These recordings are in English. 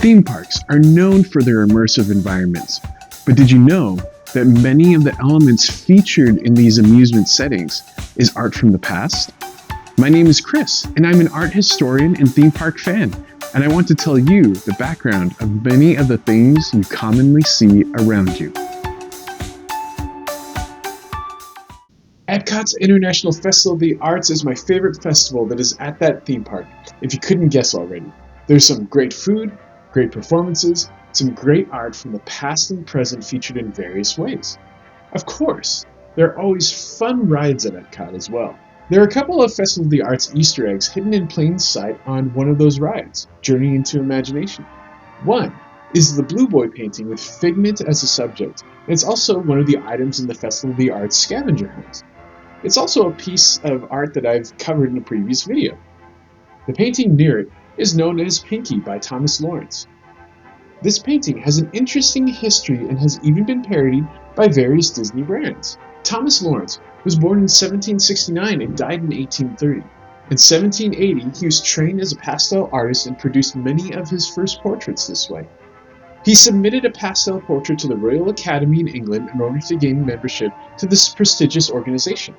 Theme parks are known for their immersive environments, but did you know that many of the elements featured in these amusement settings is art from the past? My name is Chris, and I'm an art historian and theme park fan, and I want to tell you the background of many of the things you commonly see around you. Epcot's International Festival of the Arts is my favorite festival that is at that theme park, if you couldn't guess already. There's some great food, great performances, some great art from the past and present featured in various ways. Of course, there are always fun rides at Epcot as well. There are a couple of Festival of the Arts Easter eggs hidden in plain sight on one of those rides, Journey into Imagination. One is the Blue Boy painting with figment as a subject, and it's also one of the items in the Festival of the Arts scavenger hunt. It's also a piece of art that I've covered in a previous video. The painting near it is known as Pinkie by Thomas Lawrence. This painting has an interesting history and has even been parodied by various Disney brands. Thomas Lawrence was born in 1769 and died in 1830. In 1780, he was trained as a pastel artist and produced many of his first portraits this way. He submitted a pastel portrait to the Royal Academy in England in order to gain membership to this prestigious organization.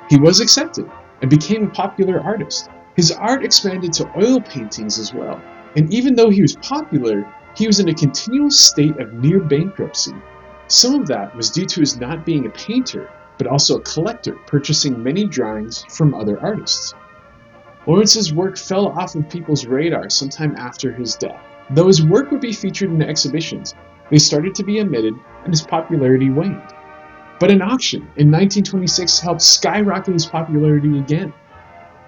He was accepted and became a popular artist. His art expanded to oil paintings as well, and even though he was popular, he was in a continual state of near bankruptcy. Some of that was due to his not being a painter, but also a collector, purchasing many drawings from other artists. Lawrence's work fell off of people's radar sometime after his death. Though his work would be featured in exhibitions, they started to be omitted and his popularity waned. But an auction in 1926 helped skyrocket his popularity again.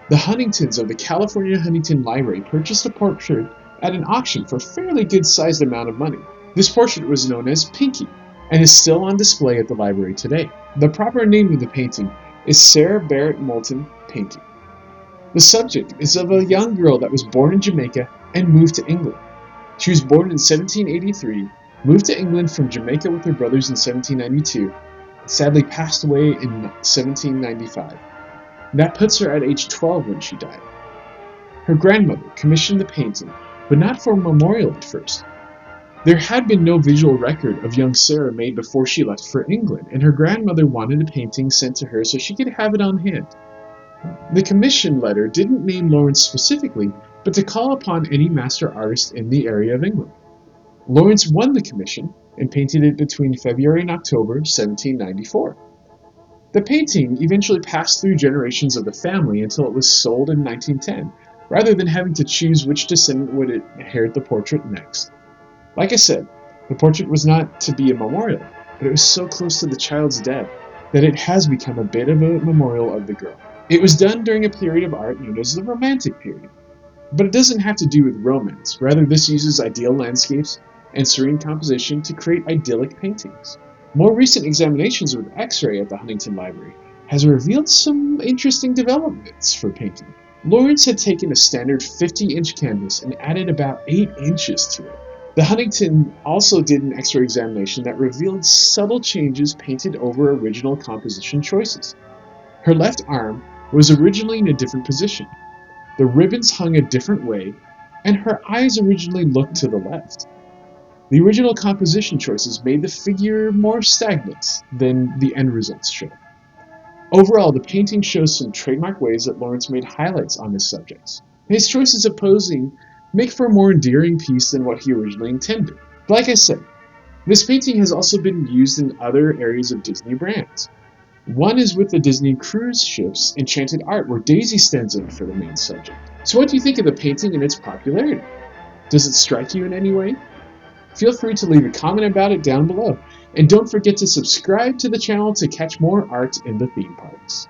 The Huntingtons of the California Huntington Library purchased a portrait at an auction for a fairly good-sized amount of money. This portrait was known as Pinkie and is still on display at the library today. The proper name of the painting is Sarah Barrett Moulton Pinkie. The subject is of a young girl that was born in Jamaica and moved to England. She was born in 1783, moved to England from Jamaica with her brothers in 1792, and sadly passed away in 1795. That puts her at age 12 when she died. Her grandmother commissioned the painting, but not for a memorial at first. There had been no visual record of young Sarah made before she left for England, and her grandmother wanted a painting sent to her so she could have it on hand. The commission letter didn't name Lawrence specifically, but to call upon any master artist in the area of England. Lawrence won the commission and painted it between February and October 1794. The painting eventually passed through generations of the family until it was sold in 1910, rather than having to choose which descendant would inherit the portrait next. Like I said, the portrait was not to be a memorial, but it was so close to the child's death that it has become a bit of a memorial of the girl. It was done during a period of art known as the Romantic period. But it doesn't have to do with romance, rather this uses ideal landscapes and serene composition to create idyllic paintings. More recent examinations with X-ray at the Huntington Library has revealed some interesting developments for Pinkie. Lawrence had taken a standard 50-inch canvas and added about 8 inches to it. The Huntington also did an X-ray examination that revealed subtle changes painted over original composition choices. Her left arm was originally in a different position. The ribbons hung a different way, and her eyes originally looked to the left. The original composition choices made the figure more stagnant than the end results show. Overall, the painting shows some trademark ways that Lawrence made highlights on his subjects. His choices of posing make for a more endearing piece than what he originally intended. But like I said, this painting has also been used in other areas of Disney brands. One is with the Disney cruise ships Enchanted Art, where Daisy stands in for the main subject. So what do you think of the painting and its popularity? Does it strike you in any way? Feel free to leave a comment about it down below, and don't forget to subscribe to the channel to catch more art in the theme parks.